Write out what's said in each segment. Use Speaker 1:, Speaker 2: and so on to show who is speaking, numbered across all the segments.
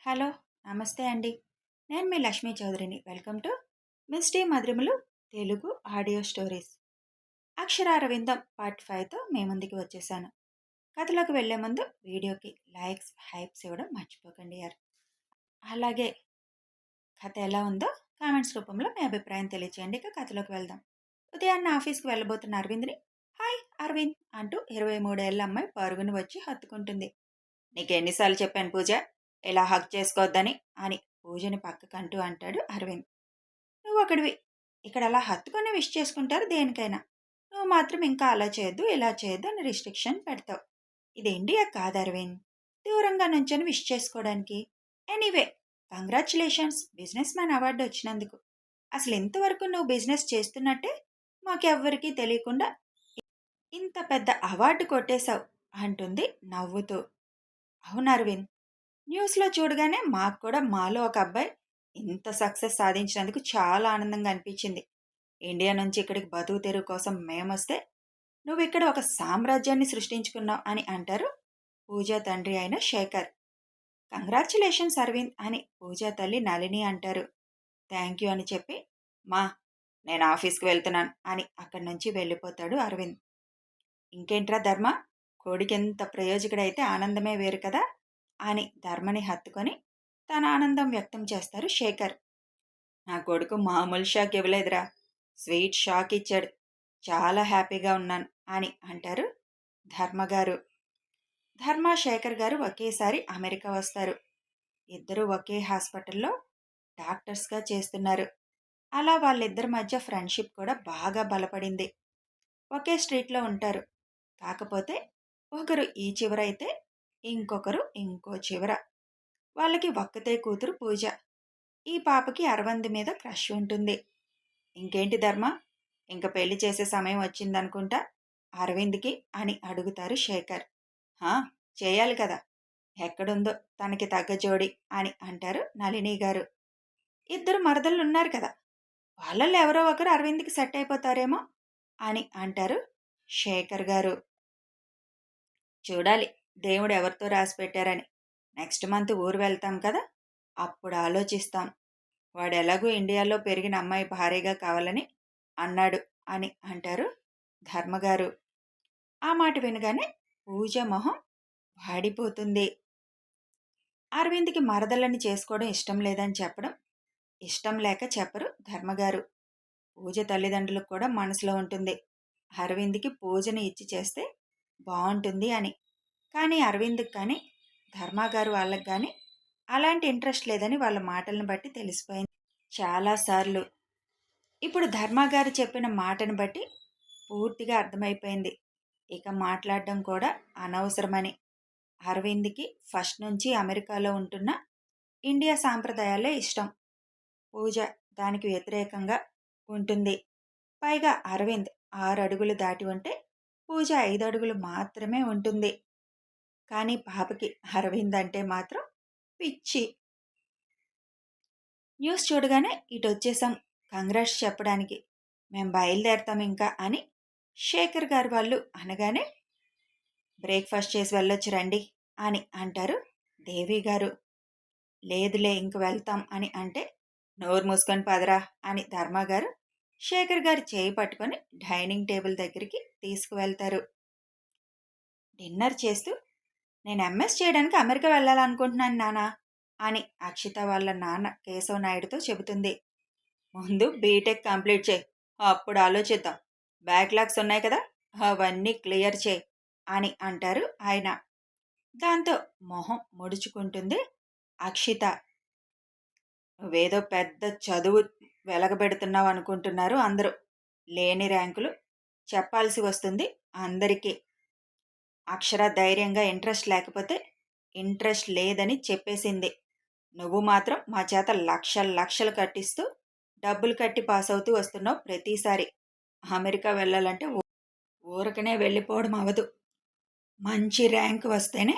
Speaker 1: Hello, నమస్తే అండి. నేను మీ లక్ష్మీ చౌదరిని. వెల్కమ్ టు మిస్టీ మధురిమలు తెలుగు ఆడియో స్టోరీస్. అక్షరారవిందం పార్ట్ 5తో మీ ముందుకి వచ్చేసాను. కథలోకి వెళ్లే ముందు వీడియోకి లైక్స్, హైప్స్ ఇవ్వడం మర్చిపోకండి యార్. అలాగే కథ ఎలా ఉందో కామెంట్స్ రూపంలో మీ అభిప్రాయం తెలియచేయండి. ఇక కథలోకి వెళ్దాం. ఉదయాన్నే ఆఫీస్కి వెళ్ళబోతున్న అరవింద్ని హాయ్ అరవింద్ అంటూ 23 ఏళ్ల అమ్మాయి పరుగున వచ్చి హత్తుకుంటుంది. నీకెన్నిసార్లు చెప్పాను పూజ, ఇలా హక్ చేసుకోవద్దని అని పూజని పక్కకంటూ అంటాడు అరవింద్. నువ్వు ఒకడివి, ఇక్కడ అలా హత్తుకొని విష్ చేసుకుంటారు దేనికైనా. నువ్వు మాత్రం ఇంకా అలా చేయొద్దు ఇలా చేయొద్దు అని రిస్ట్రిక్షన్ పెడతావు. ఇది ఇండియా కాదు అరవింద్, దూరంగా నుంచొని విష్ చేసుకోవడానికి. Anyway, congratulations business man award వచ్చినందుకు. అసలు ఇంతవరకు నువ్వు బిజినెస్ చేస్తున్నట్టే మాకెవ్వరికీ తెలియకుండా ఇంత పెద్ద అవార్డు కొట్టేశావు అంటుంది నవ్వుతూ. అవును అరవింద్, న్యూస్లో చూడగానే మాకు కూడా మాలో ఒక అబ్బాయి ఇంత సక్సెస్ సాధించినందుకు చాలా ఆనందంగా అనిపించింది. ఇండియా నుంచి ఇక్కడికి బతుకు తెరువు కోసం మేమొస్తే నువ్వు ఇక్కడ ఒక సామ్రాజ్యాన్ని సృష్టించుకున్నావు అని అంటారు పూజా తండ్రి అయిన శేఖర్. కంగ్రాచులేషన్స్ అరవింద్ అని పూజా తల్లి నళిని అంటారు. థ్యాంక్ యూ అని చెప్పి మా నేను ఆఫీస్కి వెళ్తున్నాను అని అక్కడి నుంచి వెళ్ళిపోతాడు అరవింద్. ఇంకేంట్రా ధర్మ, కోడికెంత ప్రయోజకుడైతే ఆనందమే వేరు కదా అని ధర్మని హత్తుకొని తన ఆనందం వ్యక్తం చేస్తారు శేఖర్. నా కొడుకు మామూలు షాక్ ఇవ్వలేదురా, స్వీట్ షాక్ ఇచ్చాడు. చాలా హ్యాపీగా ఉన్నాను అని అంటారు ధర్మగారు. ధర్మ శేఖర్ గారు ఒకేసారి అమెరికా వస్తారు. ఇద్దరూ ఒకే హాస్పిటల్లో డాక్టర్స్గా చేస్తున్నారు. అలా వాళ్ళిద్దరి మధ్య ఫ్రెండ్షిప్ కూడా బాగా బలపడింది. ఒకే స్ట్రీట్లో ఉంటారు. కాకపోతే ఒకరు ఈ చివరైతే ఇంకొకరు ఇంకో చివర. వాళ్ళకి ఒక్కతే కూతురు పూజ. ఈ పాపకి అరవింద్ మీద క్రష్ ఉంటుంది. ఇంకేంటి ధర్మ, ఇంక పెళ్లి చేసే సమయం వచ్చిందనుకుంటా అరవింద్కి అని అడుగుతారు శేఖర్. హా, చేయాలి కదా, ఎక్కడుందో తనకి తగ్గ జోడి అని అంటారు నళిని గారు. ఇద్దరు మరదళ్ళు ఉన్నారు కదా, వాళ్ళల్లో ఎవరో ఒకరు అరవింద్కి సెట్ అయిపోతారేమో అని అంటారు శేఖర్ గారు. చూడాలి దేవుడు ఎవరితో రాసి పెట్టారని. నెక్స్ట్ మంత్ ఊరు వెళ్తాం కదా, అప్పుడు ఆలోచిస్తాం. వాడు ఎలాగూ ఇండియాలో పెరిగిన అమ్మాయి భారీగా కావాలని అన్నాడు అని అంటారు ధర్మగారు. ఆ మాట వినగానే పూజ మొహం వాడిపోతుంది. అరవింద్కి మరదలని చేసుకోవడం ఇష్టం లేదని చెప్పడం ఇష్టం లేక చెప్పరు ధర్మగారు. పూజ తల్లిదండ్రులకు కూడా మనసులో ఉంటుంది అరవింద్కి పూజని ఇచ్చి చేస్తే బాగుంటుంది అని. కానీ అరవింద్కి కానీ ధర్మగారు వాళ్ళకి కానీ అలాంటి ఇంట్రెస్ట్ లేదని వాళ్ళ మాటలను బట్టి తెలిసిపోయింది చాలాసార్లు. ఇప్పుడు ధర్మగారు చెప్పిన మాటను బట్టి పూర్తిగా అర్థమైపోయింది ఇక మాట్లాడడం కూడా అనవసరమని. అరవింద్కి ఫస్ట్ నుంచి అమెరికాలో ఉంటున్న ఇండియా సాంప్రదాయాలే ఇష్టం. పూజ దానికి వ్యతిరేకంగా ఉంటుంది. పైగా అరవింద్ 6 అడుగులు దాటి ఉంటే పూజ 5 అడుగులు మాత్రమే ఉంటుంది. కానీ పాపకి అరవింద్ అంటే మాత్రం పిచ్చి. న్యూస్ చూడగానే ఇటు వచ్చేసాం కంగ్రాట్స్ చెప్పడానికి, మేం బయలుదేరతాం ఇంకా అని శేఖర్ గారు వాళ్ళు అనగానే బ్రేక్ఫాస్ట్ చేసి వెళ్ళొచ్చు రండి అని అంటారు దేవి గారు. లేదులే ఇంక వెళ్తాం అని అంటే నోరు మూసుకొని పదరా అని ధర్మగారు శేఖర్ గారు చేయి పట్టుకొని డైనింగ్ టేబుల్ దగ్గరికి తీసుకువెళ్తారు. డిన్నర్ చేస్తూ నేను ఎంఎస్ చేయడానికి అమెరికా వెళ్ళాలనుకుంటున్నాను నానా అని అక్షిత వాళ్ళ నాన్న కేశవ నాయుడుతో చెబుతుంది. ముందు బీటెక్ కంప్లీట్ చేయి, అప్పుడు ఆలోచిద్దాం. బ్యాక్లాగ్స్ ఉన్నాయి కదా, అవన్నీ క్లియర్ చేయి అని అంటారు ఆయన. దాంతో మొహం ముడుచుకుంటుంది అక్షిత. నువ్వేదో పెద్ద చదువు వెలగబెడుతున్నావు అనుకుంటున్నారు అందరూ. లేని ర్యాంకులు చెప్పాల్సి వస్తుంది అందరికీ. అక్షర ధైర్యంగా ఇంట్రెస్ట్ లేకపోతే ఇంట్రెస్ట్ లేదని చెప్పేసింది. నువ్వు మాత్రం మా చేత లక్షలు లక్షలు కట్టిస్తూ డబ్బులు కట్టి పాస్ అవుతూ వస్తున్నావు ప్రతిసారి. అమెరికా వెళ్ళాలంటే ఊరకనే వెళ్ళిపోవడం అవ్వదు. మంచి ర్యాంక్ వస్తేనే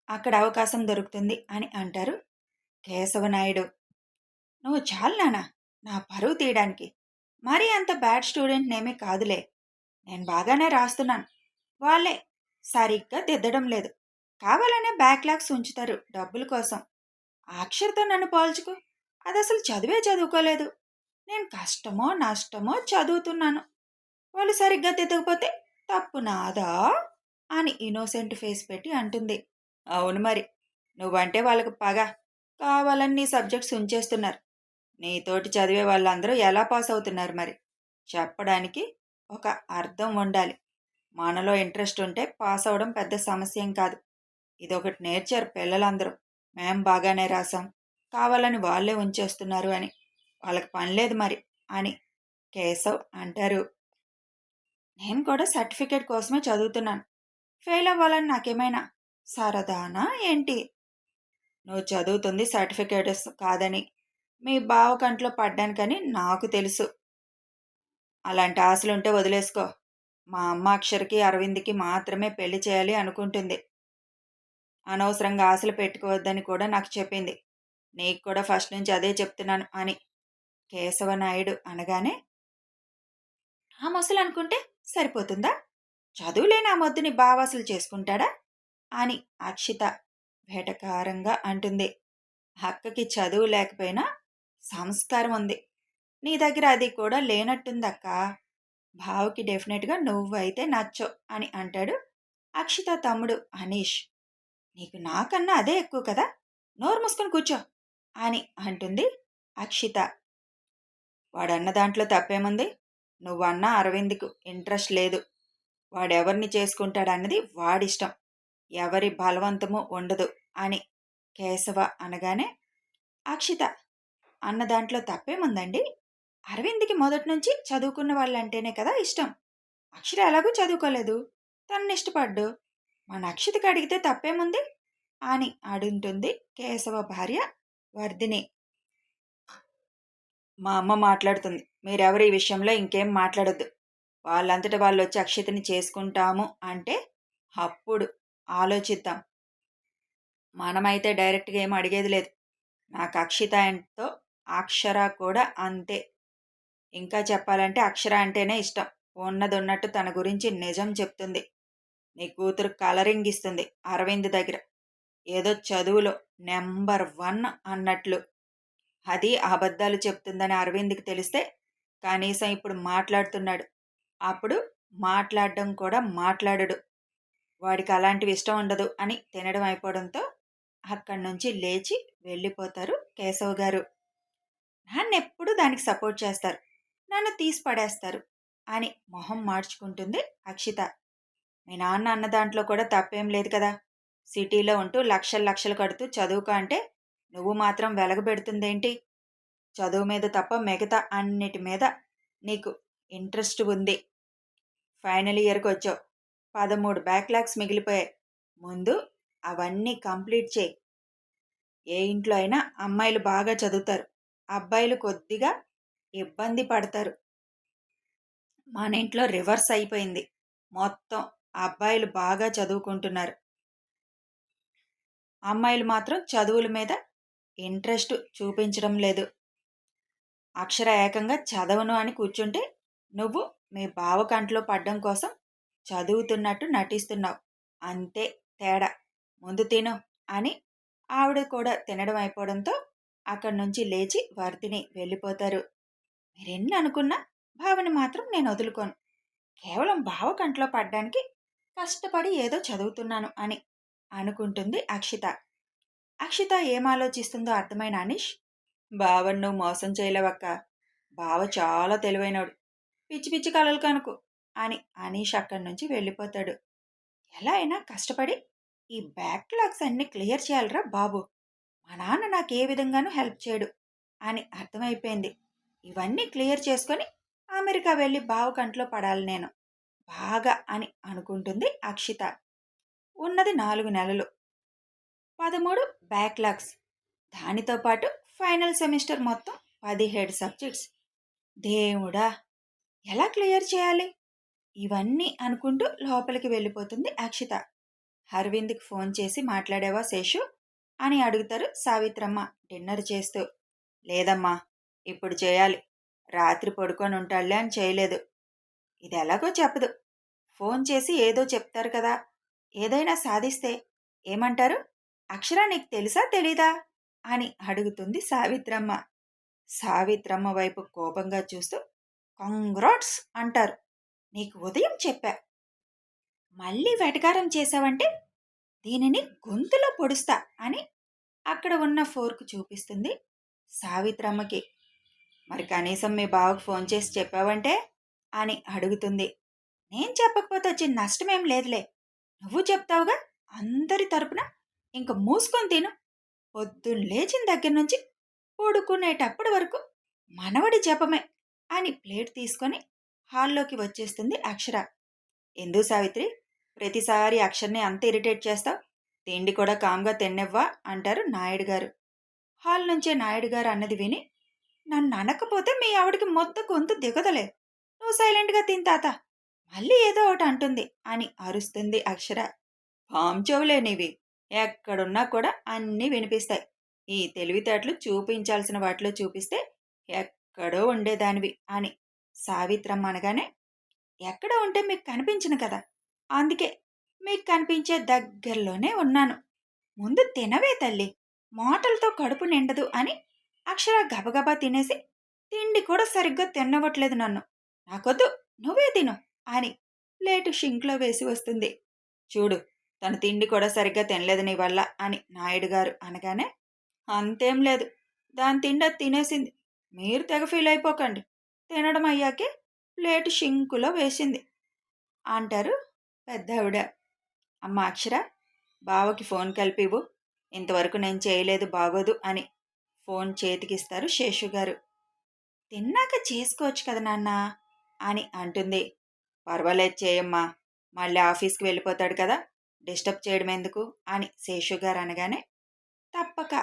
Speaker 1: అక్కడ అవకాశం దొరుకుతుంది అని అంటారు కేశవనాయుడు. నువ్వు చాలు నాన్న నా పరువు తీయడానికి. మరీ అంత బ్యాడ్ స్టూడెంట్ నేమీ కాదులే. నేను బాగానే రాస్తున్నాను. వాళ్ళే సరిగ్గా దిద్దడం లేదు. కావాలనే బ్యాక్లాగ్స్ ఉంచుతారు డబ్బుల కోసం. ఆ అక్షర్తో నన్ను పోల్చుకు. అదసలు చదివే చదువుకోలేదు. నేను కష్టమో నష్టమో చదువుతున్నాను. వాళ్ళు సరిగ్గా దిద్దకపోతే తప్పు నాదా అని ఇన్నోసెంట్ ఫేస్ పెట్టి అంటుంది. అవును మరి. నువ్వంటే వాళ్ళకు పగ. కావాలని నీ సబ్జెక్ట్స్ ఉంచేస్తున్నారు. నీతోటి చదివే వాళ్ళందరూ ఎలా పాస్ అవుతున్నారు మరి? చెప్పడానికి ఒక అర్థం ఉండాలి. మనలో ఇంట్రెస్ట్ ఉంటే పాస్ అవ్వడం పెద్ద సమస్యేం కాదు. ఇదొకటి నేర్చారు పిల్లలందరూ. మేం బాగానే రాసాం. కావాలని వాళ్ళే ఉంచేస్తున్నారు అని. వాళ్ళకి పనిలేదు మరి అని కేశవ్ అంటారు. నేను కూడా సర్టిఫికేట్ కోసమే చదువుతున్నాను. ఫెయిల్ అవ్వాలని నాకేమైనా సరదానా ఏంటి? నువ్వు చదువుతుంది సర్టిఫికేట్స్ కాదని మీ బావ కంట్లో పడ్డానికని నాకు తెలుసు. అలాంటి ఆశలుంటే వదిలేసుకో. మా అమ్మ అక్షర్కి అరవింద్కి మాత్రమే పెళ్లి చేయాలి అనుకుంటుంది. అనవసరంగా ఆశలు పెట్టుకోవద్దని కూడా నాకు చెప్పింది. నీకు కూడా ఫస్ట్ నుంచి అదే చెప్తున్నాను అని కేశవనాయుడు అనగానే, ఆ మొసలు అనుకుంటే సరిపోతుందా? చదువులేని ఆ మొద్దుని బావాసులు చేసుకుంటాడా అని అక్షిత వెటకారంగా అంటుంది. అక్కకి చదువు లేకపోయినా సంస్కారం ఉంది. నీ దగ్గర అది కూడా లేనట్టుందక్క. బావకి డెఫినెట్గా నువ్వైతే నచ్చో అని అంటాడు అక్షిత తమ్ముడు అనీష్. నీకు నాకన్నా అదే ఎక్కువ కదా, నోరు మూసుకొని కూర్చో అని అంటుంది అక్షిత. వాడన్న దాంట్లో తప్పేముంది? నువ్వన్నా అరవింద్కు ఇంట్రెస్ట్ లేదు. వాడెవరిని చేసుకుంటాడన్నది వాడిష్టం. ఎవరి బలవంతము ఉండదు అని కేశవ అనగానే, అక్షిత అన్న దాంట్లో తప్పేముందండి? అరవింద్కి మొదటి నుంచి చదువుకున్న వాళ్ళంటేనే కదా ఇష్టం. అక్షర ఎలాగూ చదువుకోలేదు. తననిష్టపడ్డు. మన అక్షితకి అడిగితే తప్పేముంది అని అడుగుతుంది కేశవ భార్య వర్ధిని. మా అమ్మ మాట్లాడుతుంది. మీరెవరు ఈ విషయంలో ఇంకేం మాట్లాడొద్దు. వాళ్ళంతట వాళ్ళు వచ్చి అక్షితని చేసుకుంటాము అంటే అప్పుడు ఆలోచిద్దాం. మనమైతే డైరెక్ట్గా ఏం అడిగేది లేదు. నాకు అక్షిత ఎంతో అక్షర కూడా అంతే. ఇంకా చెప్పాలంటే అక్షర అంటేనే ఇష్టం. ఉన్నది ఉన్నట్టు తన గురించి నిజం చెప్తుంది. నీ కూతురు కలరింగ్ ఇస్తుంది అరవింద్ దగ్గర. ఏదో చదువులో నెంబర్ 1 అన్నట్లు. అది అబద్ధాలు చెప్తుందని అరవింద్కి తెలిస్తే కనీసం ఇప్పుడు మాట్లాడుతున్నాడు. అప్పుడు మాట్లాడడం కూడా మాట్లాడడు. వాడికి అలాంటివి ఇష్టం ఉండదు అని తినడం అయిపోవడంతో అక్కడి నుంచి లేచి వెళ్ళిపోతారు కేశవ్ గారు. నన్నెప్పుడు దానికి సపోర్ట్ చేస్తారు, నన్ను తీసి పడేస్తారు అని మొహం మార్చుకుంటుంది అక్షిత. మీ నాన్న అన్న దాంట్లో కూడా తప్పేం లేదు కదా. సిటీలో ఉంటూ లక్షలు లక్షలు కడుతూ చదువుక అంటే నువ్వు మాత్రం వెలగబెడుతుందేంటి? చదువు మీద తప్ప మిగతా అన్నిటి మీద నీకు ఇంట్రెస్ట్ ఉంది. ఫైనల్ ఇయర్కి వచ్చావు. 13 బ్యాక్లాగ్స్ మిగిలిపోయాయి. ముందు అవన్నీ కంప్లీట్ చేయి. ఏ ఇంట్లో అయినా అమ్మాయిలు బాగా చదువుతారు, అబ్బాయిలు కొద్దిగా ఇబ్బంది పడతారు. మన ఇంట్లో రివర్స్ అయిపోయింది. మొత్తం అబ్బాయిలు బాగా చదువుకుంటున్నారు. అమ్మాయిలు మాత్రం చదువుల మీద ఇంట్రెస్ట్ చూపించడం లేదు. అక్షర ఏకంగా చదవను అని కూర్చుంటే నువ్వు మీ బావ కంట్లో పడ్డం కోసం చదువుతున్నట్టు నటిస్తున్నావు. అంతే తేడా. ముందు తిను అని ఆవిడ కూడా తినడం అయిపోవడంతో అక్కడి నుంచి లేచి వర్ధిని వెళ్ళిపోతారు. మీరెన్ని అనుకున్నా బావని మాత్రం నేను వదులుకోను. కేవలం బావ కంట్లో పడ్డానికి కష్టపడి ఏదో చదువుతున్నాను అని అనుకుంటుంది అక్షిత. అక్షిత ఏం ఆలోచిస్తుందో అర్థమైన అనీష్, బావను నువ్వు మోసం చేయలేవక్క. బావ చాలా తెలివైనడు. పిచ్చి పిచ్చి కలలు కనుకు అని అనీష్ అక్కడి నుంచి వెళ్ళిపోతాడు. ఎలా అయినా కష్టపడి ఈ బ్యాక్లాగ్స్ అన్ని క్లియర్ చేయాలరా బాబు. మా నాన్న నాకు ఏ విధంగానూ హెల్ప్ చేయడు అని అర్థమైపోయింది. ఇవన్నీ క్లియర్ చేసుకొని అమెరికా వెళ్ళి బావ కంట్లో పడాలి నేను బాగా అని అనుకుంటుంది అక్షిత. ఉన్నది 4 నెలలు, 13 బ్యాక్లాగ్స్, దానితో పాటు ఫైనల్ సెమిస్టర్ మొత్తం 17 సబ్జెక్ట్స్. దేవుడా, ఎలా క్లియర్ చేయాలి? ఇవన్నీ అనుకుంటూ లోపలికి వెళ్ళిపోతుంది అక్షిత. అరవింద్కి ఫోన్ చేసి మాట్లాడావా శేషు అని అడుగుతారు సావిత్రమ్మ డిన్నర్ చేస్తూ. లేదమ్మా, ఇప్పుడు చేయాలి. రాత్రి పడుకొని ఉంటాడులే అని చేయలేదు. ఇది ఎలాగో చెప్పదు. ఫోన్ చేసి ఏదో చెప్తారు కదా. ఏదైనా సాధిస్తే ఏమంటారు? అక్షర నీకు తెలుసా తెలీదా అని అడుగుతుంది సావిత్రమ్మ. సావిత్రమ్మ వైపు కోపంగా చూస్తూ కంగ్రాట్స్ అంటారు. నీకు ఉదయం చెప్పా, మళ్ళీ వెటకారం చేశావంటే దీనిని గొంతులో పొడుస్తా అని అక్కడ ఉన్న ఫోర్క్ చూపిస్తుంది సావిత్రమ్మకి. మరి కనీసం మీ బావకు ఫోన్ చేసి చెప్పావంటే అని అడుగుతుంది. నేను చెప్పకపోతే వచ్చిన నష్టమేం లేదులే, నువ్వు చెప్తావుగా అందరి తరపున. ఇంక మూసుకొని తిను. పొద్దున్న లేచిన దగ్గర నుంచి పడుకునేటప్పటి వరకు మనవడి జపమే అని ప్లేట్ తీసుకొని హాల్లోకి వచ్చేస్తుంది అక్షర. ఎందు సావిత్రి, ప్రతిసారి అక్షర్ని అంత ఇరిటేట్ చేస్తావు? తిండి కూడా కామ్గా తిన్నెవ్వా అంటారు నాయుడు గారు. హాల్ నుంచే నాయుడు గారు అన్నది విని, నన్ను అనకపోతే మీ ఆవిడికి మొత్తం గొంతు దిగదలే, నువ్వు సైలెంట్గా తిన్ తాత, మళ్ళీ ఏదో ఒకటి అంటుంది అని అరుస్తుంది అక్షర. పాంచవులేనివి, ఎక్కడున్నా కూడా అన్నీ వినిపిస్తాయి. ఈ తెలివితేటలు చూపించాల్సిన వాటిలో చూపిస్తే ఎక్కడో ఉండేదానివి అని సావిత్రమ్మ అనగానే, ఎక్కడ ఉంటే మీకు కనిపించను కదా, అందుకే మీకు కనిపించే దగ్గరలోనే ఉన్నాను. ముందు తినవే తల్లి, మాటలతో కడుపు నిండదు అని అక్షర గబగబా తినేసి, తిండి కూడా సరిగ్గా తినవట్లేదు నన్ను, నాకొద్దు, నువ్వే తిను అని ప్లేటు షింక్లో వేసి వస్తుంది. చూడు, తన తిండి కూడా సరిగ్గా తినలేదు నీ వల్ల అని నాయుడు గారు అనగానే, అంతేం లేదు, దాని తిండి అది తినేసింది, మీరు తెగ ఫీల్ అయిపోకండి, తినడం అయ్యాకే ప్లేటు షింకులో వేసింది అంటారు పెద్దావిడ. అమ్మ అక్షర, బావకి ఫోన్ కలిపివు, ఇంతవరకు నేను చేయలేదు బాగోదు అని ఫోన్ చేతికిస్తారు శేషుగారు. తిన్నాక చేసుకోవచ్చు కదా నాన్న అని అంటుంది. పర్వాలేదు చేయమ్మా, మళ్ళీ ఆఫీస్కి వెళ్ళిపోతాడు కదా, డిస్టర్బ్ చేయడం ఎందుకు అని శేషుగారు అనగానే తప్పక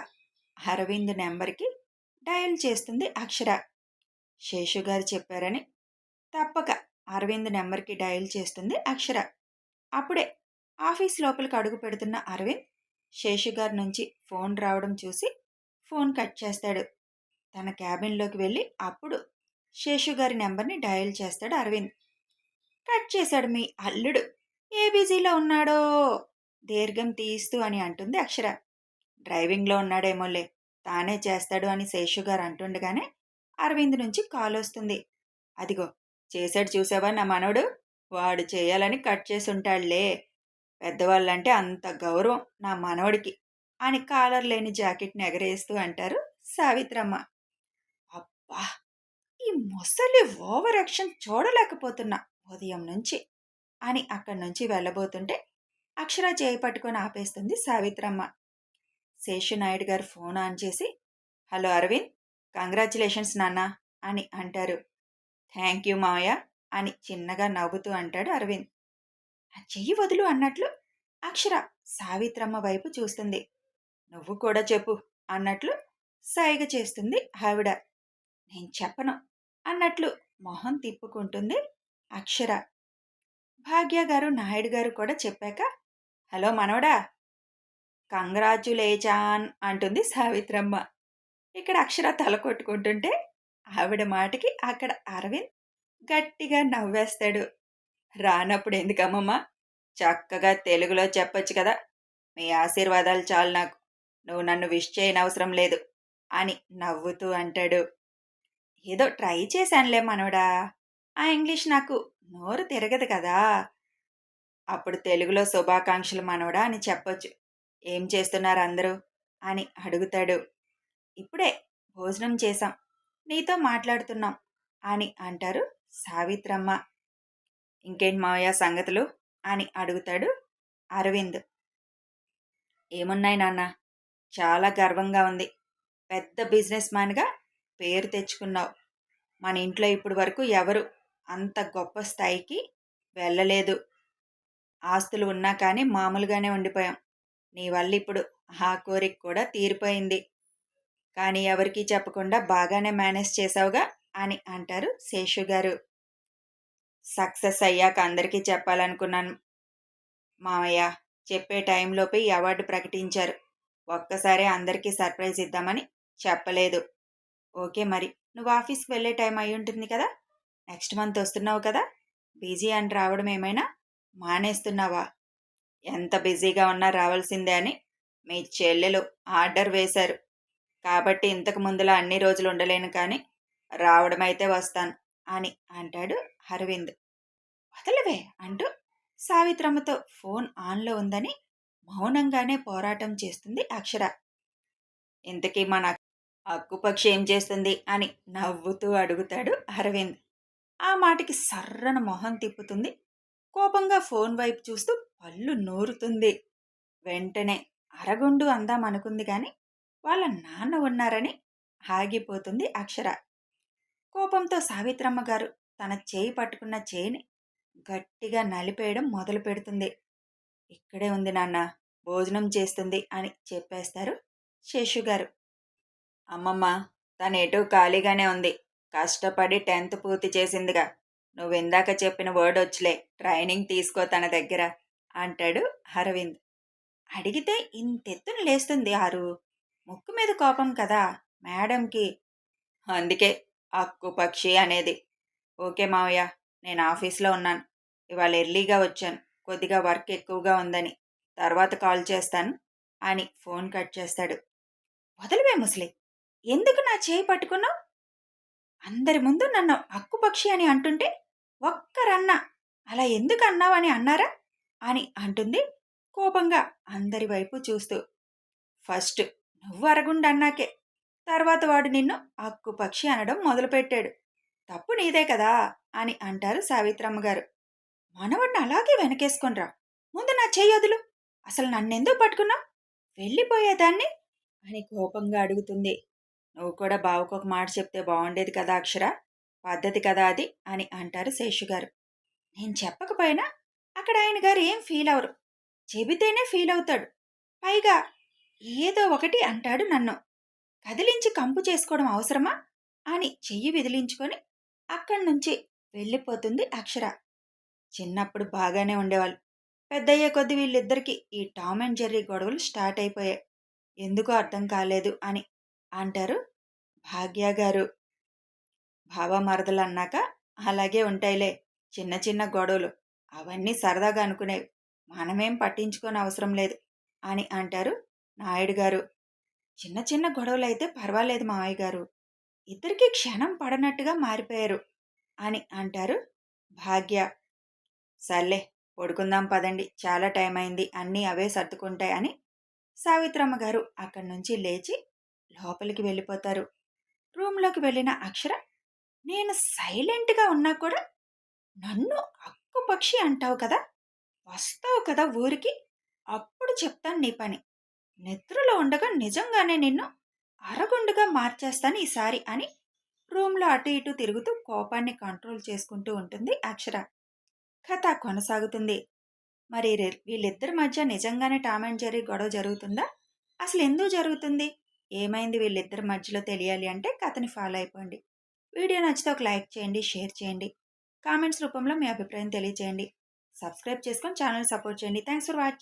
Speaker 1: అరవింద్ నెంబర్కి డయల్ చేస్తుంది అక్షర. శేషుగారు చెప్పారని తప్పక అరవింద్ నెంబర్కి డయల్ చేస్తుంది అక్షర. అప్పుడే ఆఫీస్ లోపలికి అడుగు పెడుతున్న అరవింద్ శేషుగారి నుంచి ఫోన్ రావడం చూసి ఫోన్ కట్ చేస్తాడు. తన క్యాబిన్లోకి వెళ్ళి అప్పుడు శేషుగారి నెంబర్ని డయల్ చేస్తాడు అరవింద్. కట్ చేశాడు మీ అల్లుడు, ఏ బిజీలో ఉన్నాడో దీర్ఘం తీస్తూ అని అంటుంది అక్షర. డ్రైవింగ్లో ఉన్నాడేమోలే, తానే చేస్తాడు అని శేషుగారు అంటుండగానే అరవింద్ నుంచి కాల్ వస్తుంది. అదిగో చేశాడు చూసావా నా మనవడు, వాడు చేయాలని కట్ చేసి ఉంటాడులే, పెద్దవాళ్ళంటే అంత గౌరవం నా మనవడికి అని కాలర్ లేని జాకెట్ని ఎగరేస్తూ అంటారు సావిత్రమ్మ. అబ్బా, ఈ ముసలి ఓవర్ యాక్షన్ చూడలేకపోతున్నా ఉదయం నుంచి అని అక్కడి నుంచి వెళ్ళబోతుంటే అక్షర చేయి పట్టుకొని ఆపేస్తుంది సావిత్రమ్మ. శేషునాయుడు గారు ఫోన్ ఆన్ చేసి, హలో అరవింద్, కంగ్రాచులేషన్స్ నాన్న అని అంటారు. థ్యాంక్ యూ మావయ్య అని చిన్నగా నవ్వుతూ అంటాడు అరవింద్. నా చెయ్యి వదులు అన్నట్లు అక్షర సావిత్రమ్మ వైపు చూస్తుంది. నువ్వు కూడా చెప్పు అన్నట్లు సైగ చేస్తుంది ఆవిడ. నేను చెప్పను అన్నట్లు మొహం తిప్పుకుంటుంది అక్షర. భాగ్య గారు నాయుడు గారు కూడా చెప్పాక, హలో మనవడా, కంగ్రాచులేచాన్ అంటుంది సావిత్రమ్మ. ఇక్కడ అక్షర తల కొట్టుకుంటుంటే ఆవిడ మాటకి అక్కడ అరవింద్ గట్టిగా నవ్వేస్తాడు. రానప్పుడు ఎందుకమ్మమ్మా, చక్కగా తెలుగులో చెప్పొచ్చు కదా, మీ ఆశీర్వాదాలు చాలు నాకు, నువ్వు నన్ను విష్ చేయనవసరం లేదు అని నవ్వుతూ అంటాడు. ఏదో ట్రై చేశానులే మనవడా, ఆ ఇంగ్లీష్ నాకు నోరు తిరగదు కదా, అప్పుడు తెలుగులో శుభాకాంక్షలు మనవడా అని చెప్పొచ్చు. ఏం చేస్తున్నారు అందరూ అని అడుగుతాడు. ఇప్పుడే భోజనం చేశాం, నీతో మాట్లాడుతున్నాం అని అంటారు సావిత్రమ్మ. ఇంకేంటి మావయ్య సంగతులు అని అడుగుతాడు అరవింద్. ఏమున్నాయి నాన్న, చాలా గర్వంగా ఉంది, పెద్ద బిజినెస్ మ్యాన్గా పేరు తెచ్చుకున్నావు. మన ఇంట్లో ఇప్పటి వరకు ఎవరు అంత గొప్ప స్థాయికి వెళ్ళలేదు. ఆస్తులు ఉన్నా కానీ మామూలుగానే ఉండిపోయాం. నీ వల్ల ఇప్పుడు ఆ కోరిక కూడా తీరిపోయింది. కానీ ఎవరికీ చెప్పకుండా బాగానే మేనేజ్ చేసావుగా అని అంటారు శేషుగారు. సక్సెస్ అయ్యాక అందరికీ చెప్పాలనుకున్నాను మామయ్య, చెప్పే టైంలోపే ఈ అవార్డు ప్రకటించారు. ఒక్కసారే అందరికీ సర్ప్రైజ్ ఇద్దామని చెప్పలేదు. ఓకే, మరి నువ్వు ఆఫీస్కి వెళ్ళే టైం అయి ఉంటుంది కదా, నెక్స్ట్ మంత్ వస్తున్నావు కదా, బిజీ అని రావడం ఏమైనా మానేస్తున్నావా? ఎంత బిజీగా ఉన్నా రావాల్సిందే అని మీ చెల్లెలు ఆర్డర్ వేశారు. కాబట్టి ఇంతకు ముందులా అన్ని రోజులు ఉండలేను కానీ రావడమైతే వస్తాను అని అంటాడు అరవింద్. వదలవే అంటూ సావిత్రమ్మతో ఫోన్ ఆన్లో ఉందని మౌనంగానే పోరాటం చేస్తుంది అక్షర. ఇంతకీ మన అక్కుపక్షి ఏం చేస్తుంది అని నవ్వుతూ అడుగుతాడు అరవింద్. ఆ మాటకి సర్రన మొహం తిప్పుతుంది. కోపంగా ఫోన్ వైపు చూస్తూ పళ్ళు నూరుతుంది. వెంటనే అరగుండు అందామనుకుంది గాని వాళ్ళ నాన్న ఉన్నారని ఆగిపోతుంది అక్షర. కోపంతో సావిత్రమ్మ గారు తన చేయి పట్టుకున్న చేయిని గట్టిగా నలిపేయడం మొదలు పెడుతుంది. ఇక్కడే ఉంది నాన్న, భోజనం చేస్తుంది అని చెప్పేస్తారు శేషుగారు. అమ్మమ్మ, తనేటో ఖాళీగానే ఉంది. కష్టపడి 10th పూర్తి చేసిందిగా. నువ్విందాక చెప్పిన వర్డ్ వచ్చులే, ట్రైనింగ్ తీసుకో తన దగ్గర అంటాడు అరవింద్. అడిగితే ఇంతెత్తున లేస్తుంది ఆరు. ముక్కు మీద కోపం కదా మేడంకి. అందుకే అక్కు పక్షి అనేది. ఓకే మావయ్య, నేను ఆఫీస్లో ఉన్నాను. ఇవాళ ఎర్లీగా వచ్చాను, కొద్దిగా వర్క్ ఎక్కువగా ఉందని. తర్వాత కాల్ చేస్తాను అని ఫోన్ కట్ చేస్తాడు. వదలవే ముసలి, ఎందుకు నా చేయి పట్టుకున్నావు? అందరి ముందు నన్ను అక్కుపక్షి అని అంటుంటే ఒక్కరన్నా అలా ఎందుకు అన్నావని అన్నారా అని అంటుంది కోపంగా అందరి వైపు చూస్తూ. ఫస్ట్ నువ్వు అరగుండన్నాకే తర్వాత వాడు నిన్ను అక్కుపక్షి అనడం మొదలుపెట్టాడు. తప్పు నీదే కదా అని అంటారు సావిత్రమ్మ గారు. మనవడిని అలాగే వెనకేసుకొనిరా, ముందు నా చెయ్యొదులు, అసలు నన్నెందుకు పట్టుకున్నావు, వెళ్ళిపోయేదాన్ని అని కోపంగా అడుగుతుంది. నువ్వు కూడా బావకు ఒక మాట చెప్తే బాగుండేది కదా అక్షర, పద్ధతి కదా అది అని అంటారు శేషుగారు. నేను చెప్పకపోయినా అక్కడ ఆయన గారు ఏం ఫీల్ అవరు, చెబితేనే ఫీల్ అవుతాడు. పైగా ఏదో ఒకటి అంటాడు నన్ను. కదిలించి కంపు చేసుకోవడం అవసరమా అని చెయ్యి విదిలించుకొని అక్కడి నుంచి వెళ్ళిపోతుంది అక్షర. చిన్నప్పుడు బాగానే ఉండేవాళ్ళు. పెద్దయ్యే కొద్ది వీళ్ళిద్దరికీ ఈ టామ్ అండ్ జెర్రీ గొడవలు స్టార్ట్ అయిపోయాయి. ఎందుకో అర్థం కాలేదు అని అంటారు భాగ్య గారు. బావ మరదలు అన్నాక అలాగే ఉంటాయిలే చిన్న చిన్న గొడవలు, అవన్నీ సరదాగా అనుకునేవి, మనమేం పట్టించుకోని అవసరం లేదు అని అంటారు నాయుడు గారు. చిన్న చిన్న గొడవలైతే పర్వాలేదు మావయ్య గారు, ఇద్దరికీ క్షణం పడనట్టుగా మారిపోయారు అని అంటారు భాగ్య. సర్లే పడుకుందాం పదండి, చాలా టైం అయింది, అన్నీ అవే సర్దుకుంటాయి అని సావిత్రమ్మ గారు అక్కడి నుంచి లేచి లోపలికి వెళ్ళిపోతారు. రూమ్లోకి వెళ్ళిన అక్షర, నేను సైలెంట్గా ఉన్నా కూడా నన్ను అక్కుపక్షి అంటావు కదా, వస్తావు కదా ఊరికి, అప్పుడు చెప్తాను నీ పని. నిద్రలో ఉండగా నిజంగానే నిన్ను అరగుండుగా మార్చేస్తాను ఈసారి అని రూమ్లో అటు ఇటు తిరుగుతూ కోపాన్ని కంట్రోల్ చేసుకుంటూ ఉంటుంది అక్షర. కథ కొనసాగుతుంది. మరి వీళ్ళిద్దరి మధ్య నిజంగానే టామ్ అండ్ జెర్రీ గొడవ జరుగుతుందా, అసలు ఎందుకు జరుగుతుంది, ఏమైంది వీళ్ళిద్దరి మధ్యలో తెలియాలి అంటే కథని ఫాలో అయిపోండి. వీడియో నచ్చితే ఒక లైక్ చేయండి, షేర్ చేయండి, కామెంట్స్ రూపంలో మీ అభిప్రాయం తెలియచేయండి. సబ్స్క్రైబ్ చేసుకొని ఛానల్ సపోర్ట్ చేయండి. Thanks for watching.